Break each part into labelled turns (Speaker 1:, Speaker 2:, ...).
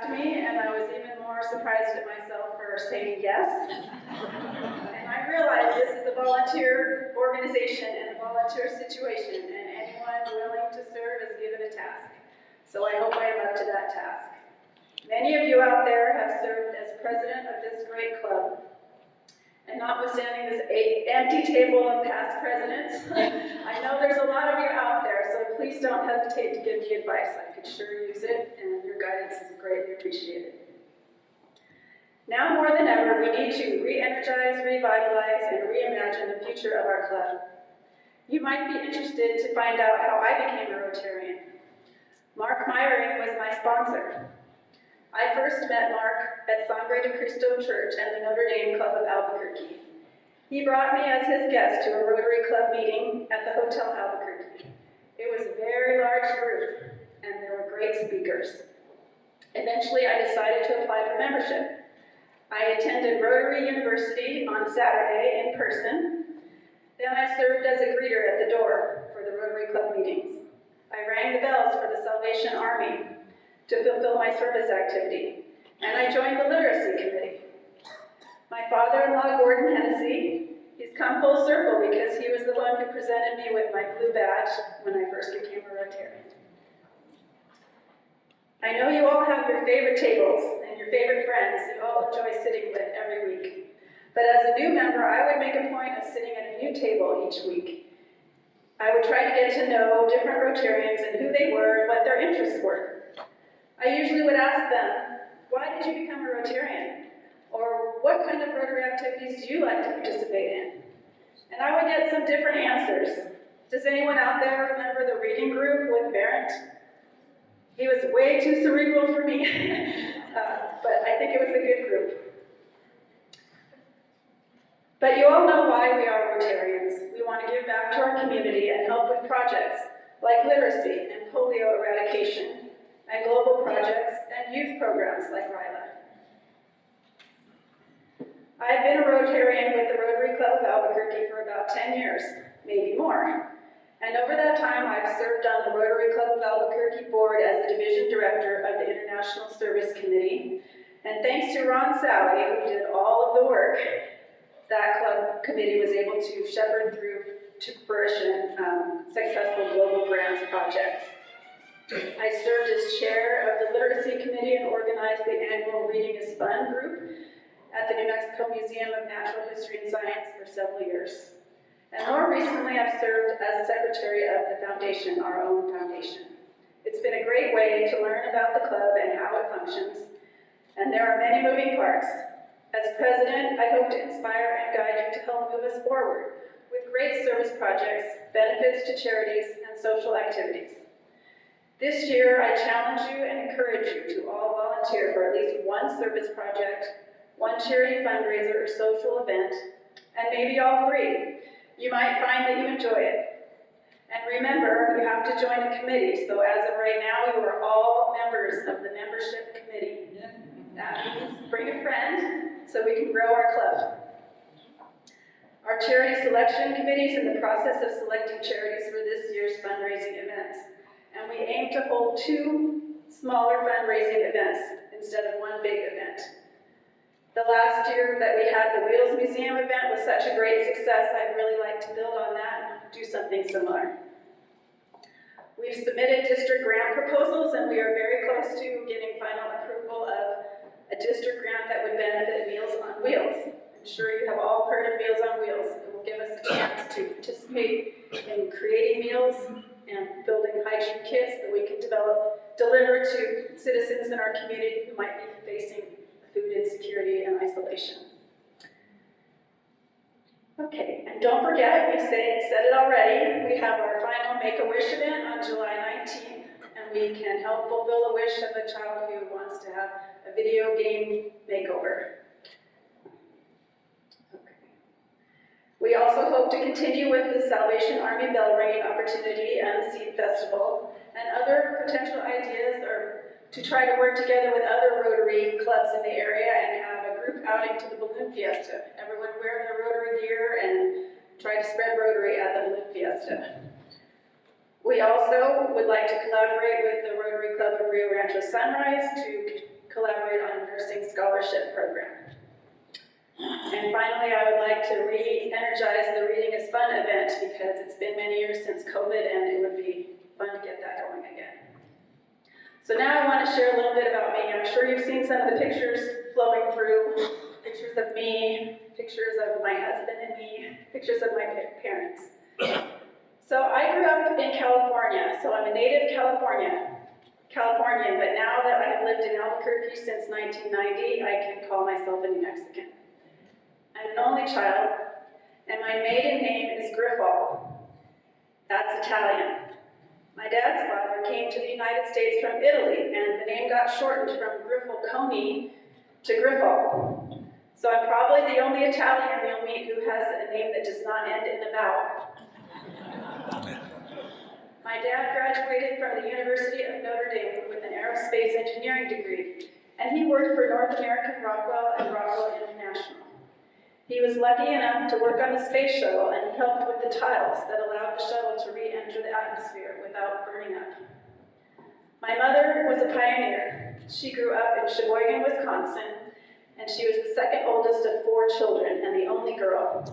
Speaker 1: asked me, and I was even more surprised at myself for saying yes. And I realized this is a volunteer organization and a volunteer situation, and anyone willing to serve is given a task. So I hope I am up to that task. Many of you out there have served as president of this great club. And notwithstanding this empty table of past presidents, I know there's a lot of you out there, so please don't hesitate to give me advice. I could sure use it, and your guidance is greatly appreciated. Now more than ever, we need to re-energize, revitalize, and reimagine the future of our club. You might be interested to find out how I became a Rotarian. Mark Myring was my sponsor. I first met Mark at Sangre de Cristo Church and the Notre Dame Club of Albuquerque. He brought me as his guest to a Rotary Club meeting at the Hotel Albuquerque. It was a very large group, and there were great speakers. Eventually, I decided to apply for membership. I attended Rotary University on Saturday in person. Then I served as a greeter at the door for the Rotary Club meetings. I rang the bells for the Salvation Army to fulfill my service activity, and I joined the Literacy Committee. My father-in-law, Gordon Hennessy, he's come full circle because he was the one who presented me with my blue badge when I first became a Rotarian. I know you all have your favorite tables and your favorite friends you all enjoy sitting with every week, but as a new member, I would make a point of sitting at a new table each week. I would try to get to know different Rotarians and who they were and what their interests were. I usually would ask them, why did you become a Rotarian? Or what kind of Rotary activities do you like to participate in? And I would get some different answers. Does anyone out there remember the reading group with Barrett? He was way too cerebral for me, but I think it was a good group. But you all know why we are Rotarians. We want to give back to our community and help with projects like literacy and polio eradication, and global projects and youth programs like RILA. I've been a Rotarian with the Rotary Club of Albuquerque for about 10 years, maybe more. And over that time, I've served on the Rotary Club of Albuquerque board as the division director of the International Service Committee. And thanks to Ron Sally, who did all of the work, that club committee was able to shepherd through to fruition successful global grants projects. I served as chair of the Literacy Committee and organized the annual Reading is Fun group at the New Mexico Museum of Natural History and Science for several years. And more recently, I've served as secretary of the foundation, our own foundation. It's been a great way to learn about the club and how it functions, and there are many moving parts. As president, I hope to inspire and guide you to help move us forward with great service projects, benefits to charities, and social activities. This year, I challenge you and encourage you to all volunteer for at least one service project, one charity fundraiser or social event, and maybe all three. You might find that you enjoy it. And remember, you have to join a committee, so as of right now, you are all members of the membership committee. That means bring a friend so we can grow our club. Our charity selection committee is in the process of selecting charities for this year's fundraising events. And we aim to hold 2 smaller fundraising events instead of one big event. The last year that we had the Wheels Museum event was such a great success, I'd really like to build on that and do something similar. We've submitted district grant proposals, and we are very close to getting final approval of a district grant that would benefit Meals on Wheels. I'm sure you have all heard of Meals on Wheels. It will give us a chance to participate in creating meals and building hygiene kits that we can deliver to citizens in our community who might be facing food insecurity and isolation. Okay, and don't forget, we said it already, we have our final Make-A-Wish event on July 19th, and we can help fulfill a wish of a child who wants to have a video game makeover. We also hope to continue with the Salvation Army bell ringing opportunity and the Seed Festival, and other potential ideas are to try to work together with other Rotary clubs in the area and have a group outing to the Balloon Fiesta. Everyone wear their Rotary gear and try to spread Rotary at the Balloon Fiesta. We also would like to collaborate with the Rotary Club of Rio Rancho Sunrise to Scholarship Program. And finally, I would like to re-energize the Reading is Fun event because it's been many years since COVID and it would be fun to get that going again. So now I want to share a little bit about me. I'm sure you've seen some of the pictures flowing through, pictures of me, pictures of my husband and me, pictures of my parents. So I grew up in California, so I'm a native Californian, but now that I have lived in Albuquerque since 1990, I can call myself a New Mexican. I'm an only child, and my maiden name is Griffal. That's Italian. My dad's father came to the United States from Italy, and the name got shortened from Griffalconi to Griffal. So I'm probably the only Italian you'll meet who has a name that does not end in a vowel. My dad graduated from the University of Notre Dame with an aerospace engineering degree, and he worked for North American Rockwell and Rockwell International. He was lucky enough to work on the space shuttle, and he helped with the tiles that allowed the shuttle to re-enter the atmosphere without burning up. My mother was a pioneer. She grew up in Sheboygan, Wisconsin, and she was the second oldest of 4 children and the only girl.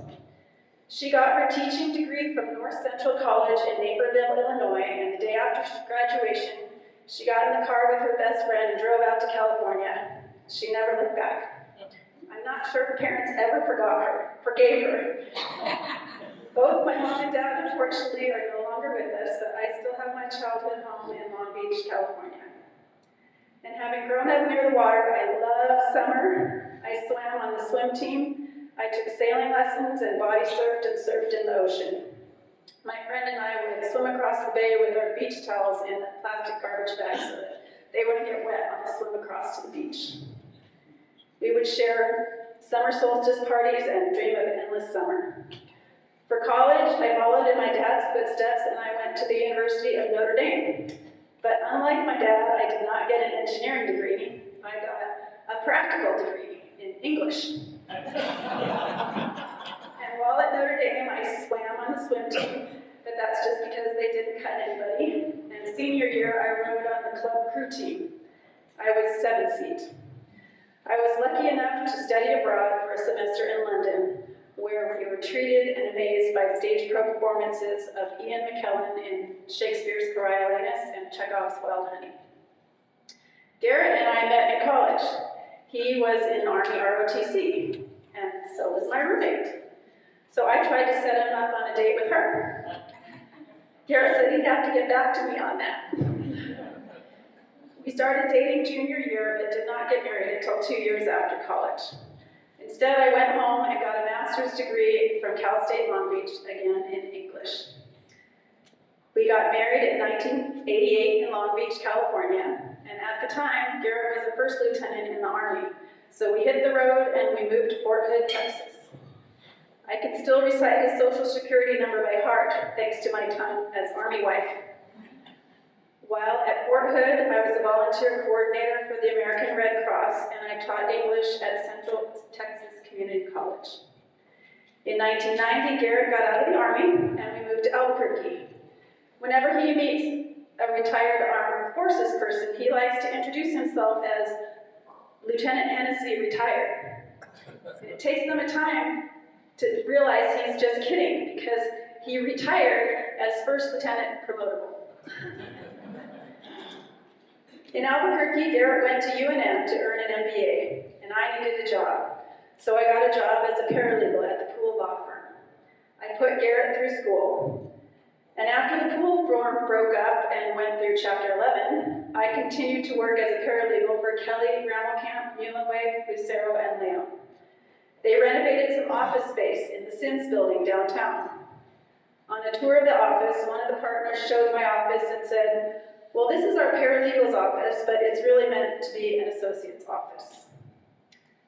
Speaker 1: She got her teaching degree from North Central College in Naperville, Illinois, and the day after graduation, she got in the car with her best friend and drove out to California. She never looked back. I'm not sure her parents ever forgave her. Both my mom and dad, unfortunately, are no longer with us, but I still have my childhood home in Long Beach, California. And having grown up near the water, I love summer. I swam on the swim team. I took sailing lessons and body surfed and surfed in the ocean. My friend and I would swim across the bay with our beach towels in plastic garbage bags so that they wouldn't get wet on the swim across to the beach. We would share summer solstice parties and dream of endless summer. For college, I followed in my dad's footsteps and I went to the University of Notre Dame. But unlike my dad, I did not get an engineering degree. I got a practical degree in English. And while at Notre Dame, I swam on the swim team, but that's just because they didn't cut anybody. And senior year, I rowed on the club crew team. I was 7th seat. I was lucky enough to study abroad for a semester in London, where we were treated and amazed by stage performances of Ian McKellen in Shakespeare's Coriolanus and Chekhov's Wild Honey. Garrett and I met in college. He was in Army ROTC, and so was my roommate. So I tried to set him up on a date with her. Garrett said he'd have to get back to me on that. We started dating junior year, but did not get married until 2 years after college. Instead, I went home and got a master's degree from Cal State Long Beach, again in English. We got married in 1988 in Long Beach, California, and at the time, Garrett was a first lieutenant in the Army, so we hit the road and we moved to Fort Hood, Texas. I can still recite his social security number by heart, thanks to my time as Army wife. While at Fort Hood, I was a volunteer coordinator for the American Red Cross, and I taught English at Central Texas Community College. In 1990, Garrett got out of the Army, and we moved to Albuquerque. Whenever he meets a retired armed forces person, he likes to introduce himself as Lieutenant Hennessy, retired. It takes them a time to realize he's just kidding, because he retired as first lieutenant promotable. In Albuquerque, Garrett went to UNM to earn an MBA, and I needed a job. So I got a job as a paralegal at the Pool Law Firm. I put Garrett through school. And after the Pool firm broke up and went through Chapter 11, I continued to work as a paralegal for Kelly, Ramelkamp, Muhlenweg, Lucero, and Leon. They renovated some office space in the Sins building downtown. On a tour of the office, one of the partners showed my office and said, "Well, this is our paralegal's office, but it's really meant to be an associate's office."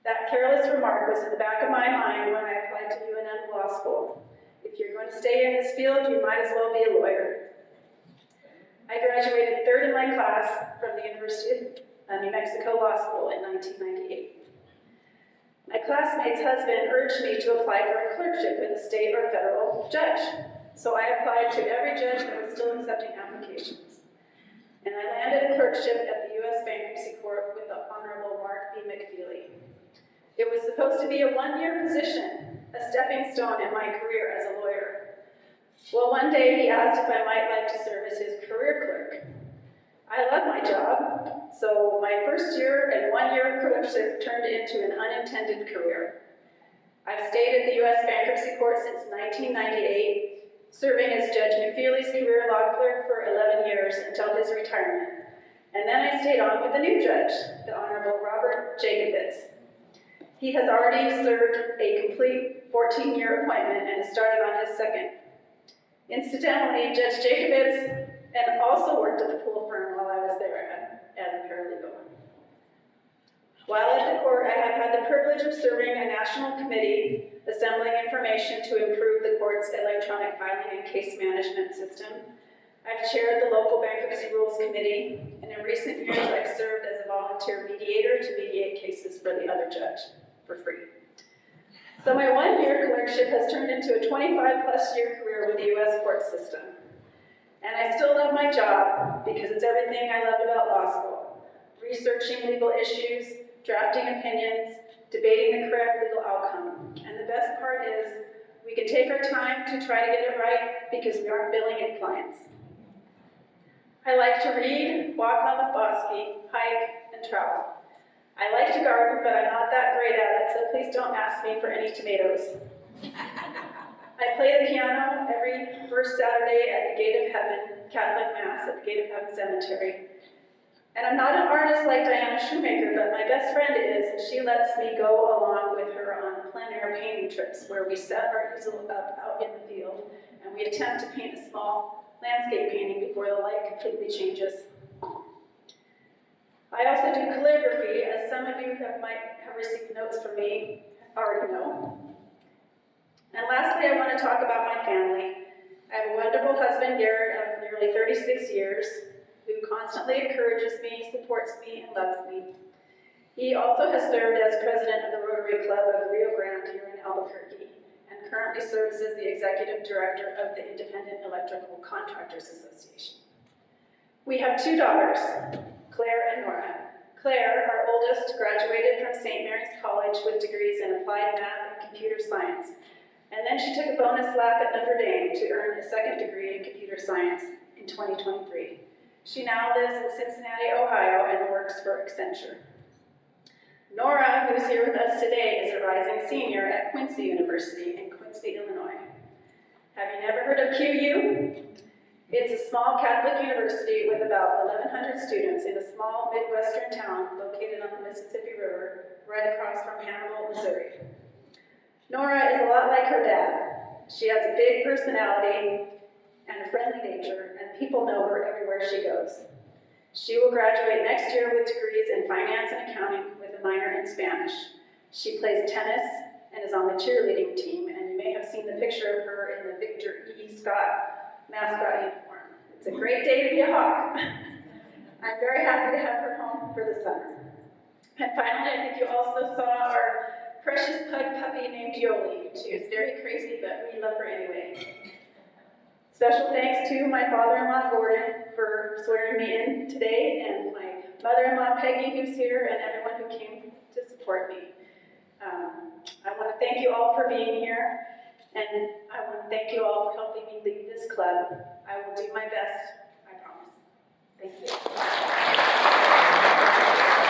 Speaker 1: That careless remark was in the back of my mind when I applied to UNM Law School. If you're going to stay in this field, you might as well be a lawyer. I graduated 3rd in my class from the University of New Mexico Law School in 1998. My classmate's husband urged me to apply for a clerkship with a state or federal judge. So I applied to every judge that was still accepting applications. And I landed a clerkship at the U.S. Bankruptcy Court with the Honorable Mark B. McFeely. to be a one-year position, a stepping stone in my career as a lawyer. Well, one day he asked if I might like to serve as his career clerk. I love my job, so my first year and 1 year clerkship turned into an unintended career. I've stayed at the U.S. Bankruptcy Court since 1998, serving as Judge McFeely's career law clerk for 11 years until his retirement. And then I stayed on with a new judge, the Honorable Robert Jacobitz. He has already served a complete 14-year appointment and has started on his second. Incidentally, Judge Jacobitz and also worked at the pool firm while I was there as a paralegal. While at the court, I have had the privilege of serving a national committee assembling information to improve the court's electronic filing and case management system. I've chaired the local bankruptcy rules committee, and in recent years I've served as a volunteer mediator to mediate cases for the other judge for free. So my 1 year clerkship has turned into a 25+ year career with the U.S. court system. And I still love my job because it's everything I loved about law school. Researching legal issues, drafting opinions, debating the correct legal outcome. And the best part is we can take our time to try to get it right because we aren't billing any clients. I like to read, walk on the bosque, hike, and travel. I like to garden, but I'm not that great at it, so please don't ask me for any tomatoes. I play the piano every first Saturday at the Gate of Heaven Catholic Mass at the Gate of Heaven Cemetery. And I'm not an artist like Diana Shoemaker, but my best friend is, and she lets me go along with her on plein air painting trips where we set our easel up out in the field and we attempt to paint a small landscape painting before the light completely changes. I also do calligraphy, as some of you might have received notes from me already know. And lastly, I want to talk about my family. I have a wonderful husband, Garrett, of nearly 36 years, who constantly encourages me, supports me, and loves me. He also has served as president of the Rotary Club of Rio Grande here in Albuquerque, and currently serves as the executive director of the Independent Electrical Contractors Association. We have 2 daughters, Claire and Nora. Claire, our oldest, graduated from St. Mary's College with degrees in applied math and computer science. And then she took a bonus lap at Notre Dame to earn a second degree in computer science in 2023. She now lives in Cincinnati, Ohio, and works for Accenture. Nora, who's here with us today, is a rising senior at Quincy University in Quincy, Illinois. Have you never heard of QU? It's a small Catholic university with about 1,100 students in a small Midwestern town located on the Mississippi River, right across from Hannibal, Missouri. Nora is a lot like her dad. She has a big personality and a friendly nature, and people know her everywhere she goes. She will graduate next year with degrees in finance and accounting with a minor in Spanish. She plays tennis and is on the cheerleading team, and you may have seen the picture of her in the Victor E. Scott mascot uniform. It's a great day to be a Hawk. I'm very happy to have her home for the summer. And finally, I think you also saw our precious pug puppy named Yoli. She is very crazy, but we love her anyway. Special thanks to my father-in-law, Gordon, for swearing me in today, and my mother-in-law, Peggy, who's here, and everyone who came to support me. I want to thank you all for being here, and I want to thank you all for helping me lead this club. I will do my best, I promise. Thank you.